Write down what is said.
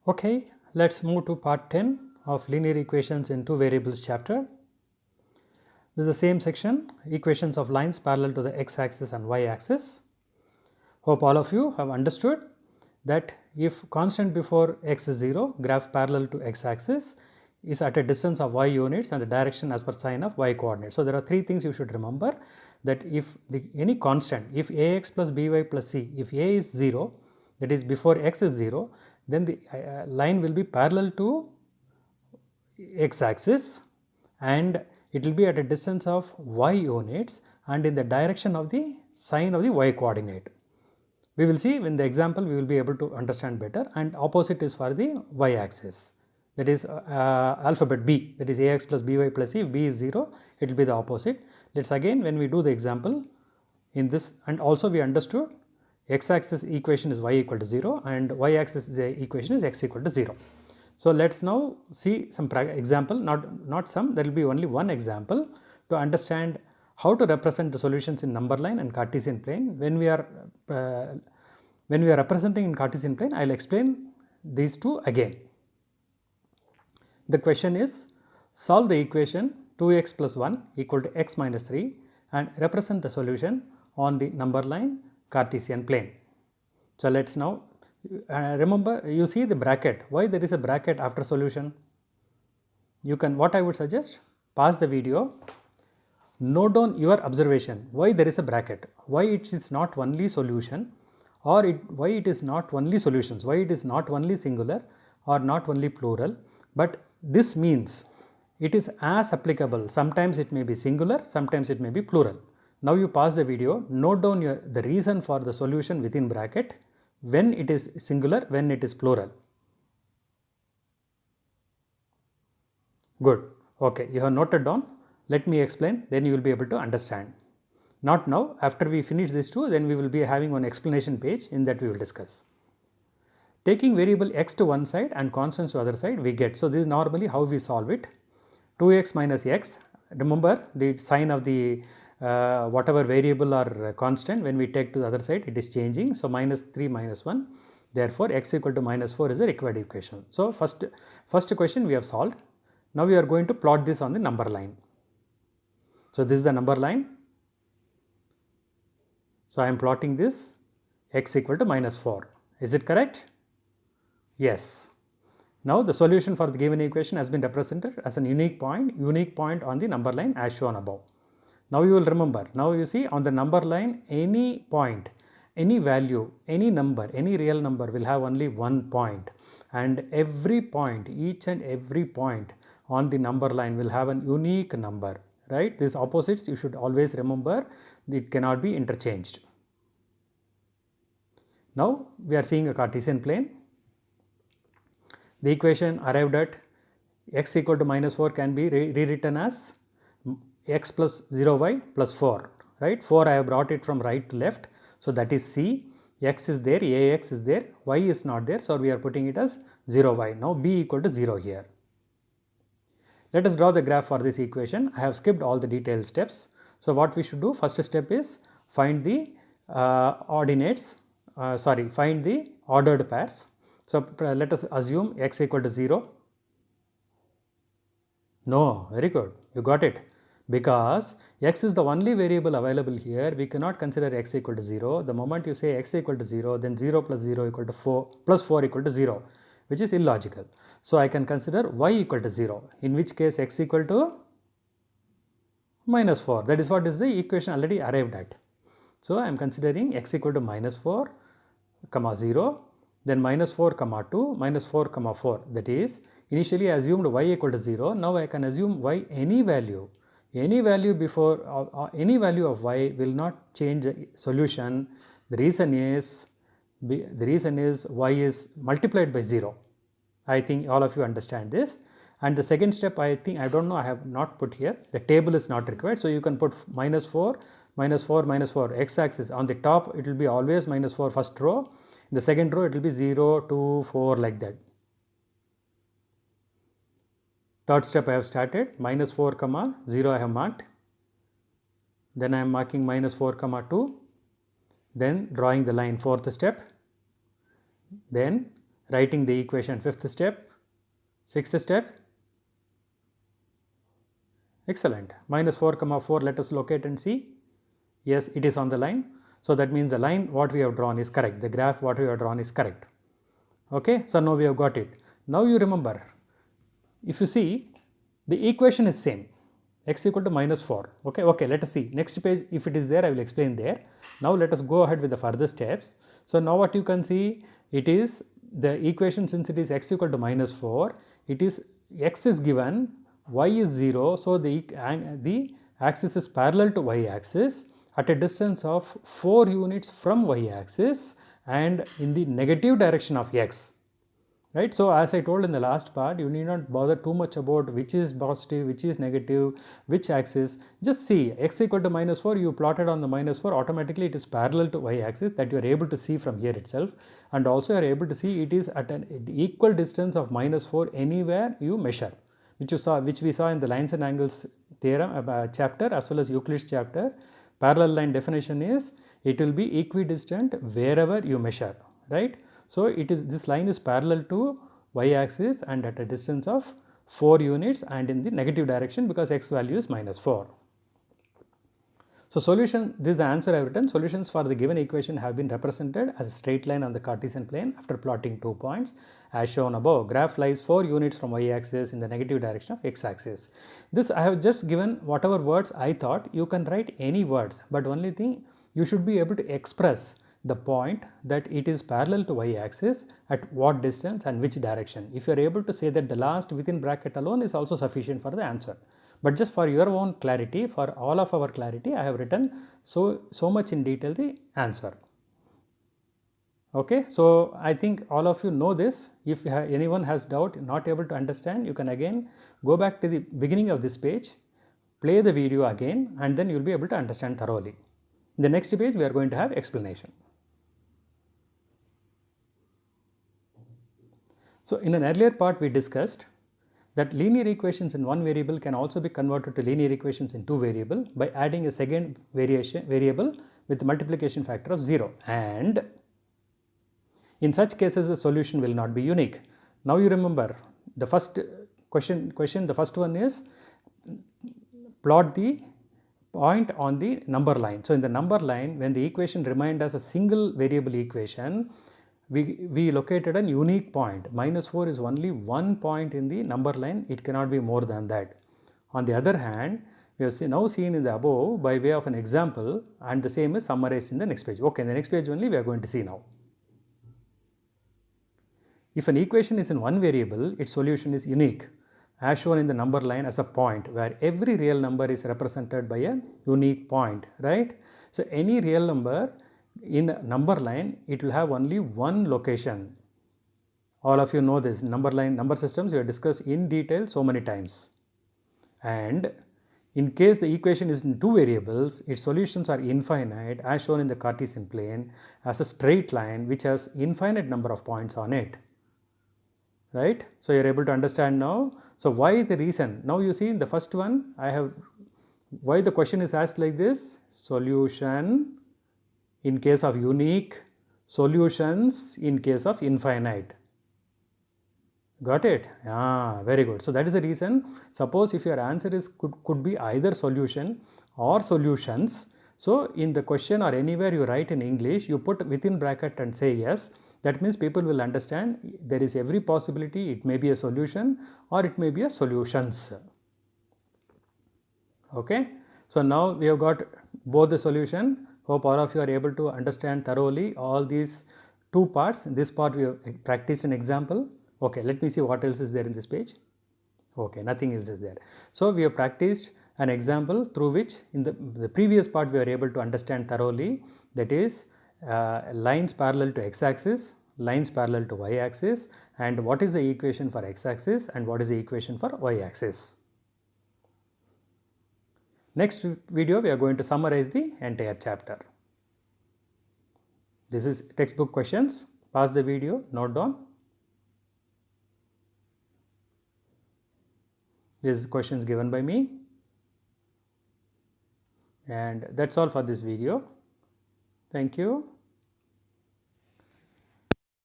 Okay, let's move to part 10 of linear equations in two variables chapter. This is the same section, equations of lines parallel to the x axis and y axis. Hope all of you have understood that if constant before x is 0, graph parallel to x axis is at a distance of y units and the direction as per sign of y coordinate. So, there are three things you should remember, that if any constant, if ax plus by plus c, if a is 0, that is before x is 0, then the line will be parallel to x axis and it will be at a distance of y units and in the direction of the sign of the y coordinate. We will see in the example we will be able to understand better, and opposite is for the y axis, that is alphabet B, that is ax plus by plus c. If b is 0, it will be the opposite. Let us again, when we do the example in this, and also we understood x axis equation is y equal to 0 and y axis equation is x equal to 0. So, let us now see some example, not some, there will be only one example to understand how to represent the solutions in number line and Cartesian plane. When we are representing in Cartesian plane, I will explain these two again. The question is, solve the equation 2x plus 1 equal to x minus 3 and represent the solution on the number line Cartesian plane. So, let us now remember, you see the bracket, why there is a bracket after solution? You can, what I would suggest, pause the video, note down your observation, why there is a bracket, why it is not only solution, or why it is not only solutions, why it is not only singular or not only plural, but this means it is as applicable, sometimes it may be singular, sometimes it may be plural. Now, you pause the video, note down the reason for the solution within bracket, when it is singular, when it is plural. Good. Okay, you have noted down. Let me explain, then you will be able to understand. Not now, after we finish these two, then we will be having one explanation page, in that we will discuss. Taking variable x to one side and constants to other side, we get. So, this is normally how we solve it. 2x minus x, remember the sign of the whatever variable or constant, when we take to the other side it is changing. So, minus 3 minus 1, therefore, x equal to minus 4 is the required equation. So, first question we have solved. Now, we are going to plot this on the number line. So, this is the number line. So, I am plotting this x equal to minus 4. Is it correct? Yes. Now, the solution for the given equation has been represented as an unique point on the number line as shown above. Now, you will remember, now you see on the number line, any point, any value, any number, any real number will have only one point, and every point, each and every point on the number line will have an unique number, right? These opposites you should always remember, it cannot be interchanged. Now, we are seeing a Cartesian plane. The equation arrived at x equal to minus 4 can be rewritten as x plus 0y plus 4, right? 4 I have brought it from right to left. So, that is C, x is there, ax is there, y is not there. So, we are putting it as 0y. Now, b equal to 0 here. Let us draw the graph for this equation. I have skipped all the detailed steps. So, what we should do, first step is find the find the ordered pairs. So, let us assume x equal to 0. No, very good, you got it. Because x is the only variable available here, we cannot consider x equal to 0. The moment you say x equal to 0, then 0 plus 0 equal to 4 plus 4 equal to 0, which is illogical. So, I can consider y equal to 0, in which case x equal to minus 4. That is what is the equation already arrived at. So, I am considering x equal to minus 4 comma 0, then minus 4 comma 2, minus 4 comma 4. That is, initially I assumed y equal to 0. Now, I can assume y any value before any value of y will not change the solution. The reason is y is multiplied by 0. I think all of you understand this. And the second step, I think, I do not know, I have not put here, the table is not required. So, you can put minus 4, minus 4, minus 4, x axis on the top, it will be always minus 4 first row, in the second row it will be 0, 2, 4 like that. Third step I have started, minus 4 comma 0 I have marked, then I am marking minus 4 comma 2, then drawing the line, fourth step, then writing the equation, fifth step, sixth step. Excellent. Minus 4 comma 4, let us locate and see. Yes, it is on the line. So, that means the line what we have drawn is correct, the graph what we have drawn is correct. Okay. So, now we have got it. Now, you remember, if you see, the equation is same, x equal to minus 4. Okay, let us see next page, if it is there I will explain there. Now, let us go ahead with the further steps. So, now what you can see, it is the equation, since it is x equal to minus 4, it is x is given, y is 0. So, the axis is parallel to y axis at a distance of 4 units from y axis and in the negative direction of x. Right. So, as I told in the last part, you need not bother too much about which is positive, which is negative, which axis. Just see x equal to minus 4, you plotted on the minus 4, automatically it is parallel to y axis, that you are able to see from here itself, and also you are able to see it is at an equal distance of minus 4 anywhere you measure, which we saw in the lines and angles theorem chapter as well as Euclid's chapter. Parallel line definition is it will be equidistant wherever you measure, right. So, it is, this line is parallel to y axis and at a distance of 4 units and in the negative direction, because x value is minus 4. So, solution, this is the answer I have written. Solutions for the given equation have been represented as a straight line on the Cartesian plane after plotting 2 points as shown above. Graph lies 4 units from y axis in the negative direction of x axis. This I have just given whatever words I thought. You can write any words, but only thing, you should be able to express the point that it is parallel to y axis at what distance and which direction. If you are able to say that, the last within bracket alone is also sufficient for the answer. But just for your own clarity, for all of our clarity, I have written so much in detail the answer. Okay. So, I think all of you know this. If anyone has doubt, not able to understand, you can again go back to the beginning of this page, play the video again, and then you will be able to understand thoroughly. In the next page, we are going to have explanation. So, in an earlier part, we discussed that linear equations in one variable can also be converted to linear equations in two variable by adding a second variable with multiplication factor of 0, and in such cases the solution will not be unique. Now, you remember the first question, the first one is plot the point on the number line. So, in the number line, when the equation remained as a single variable equation, we located a unique point. Minus 4 is only one point in the number line, it cannot be more than that. On the other hand, we have now seen in the above by way of an example, and the same is summarized in the next page. Okay, in the next page only we are going to see now. If an equation is in one variable, its solution is unique, as shown in the number line as a point where every real number is represented by a unique point, right. So, any real number in a number line, it will have only one location. All of you know this. Number line, number systems we have discussed in detail so many times. And in case the equation is in two variables, its solutions are infinite as shown in the Cartesian plane as a straight line which has infinite number of points on it, right. So, you are able to understand now. So, why the reason? Now, you see in the first one I have, why the question is asked like this: solution in case of unique, solutions in case of infinite. Got it? Ah, very good. So, that is the reason. Suppose if your answer is could be either solution or solutions. So, in the question or anywhere you write in English, you put within bracket and say yes. That means people will understand there is every possibility, it may be a solution or it may be a solutions. Okay. So, now we have got both the solution. Hope all of you are able to understand thoroughly all these two parts. This part we have practiced an example. Okay, let me see what else is there in this page. Okay, nothing else is there. So, we have practiced an example through which in the previous part we are able to understand thoroughly, that is lines parallel to x axis, lines parallel to y axis, and what is the equation for x axis and what is the equation for y axis. Next video we are going to summarize the entire chapter. This is textbook questions. Pause the video, note down. This is questions given by me, and that's all for this video. Thank you.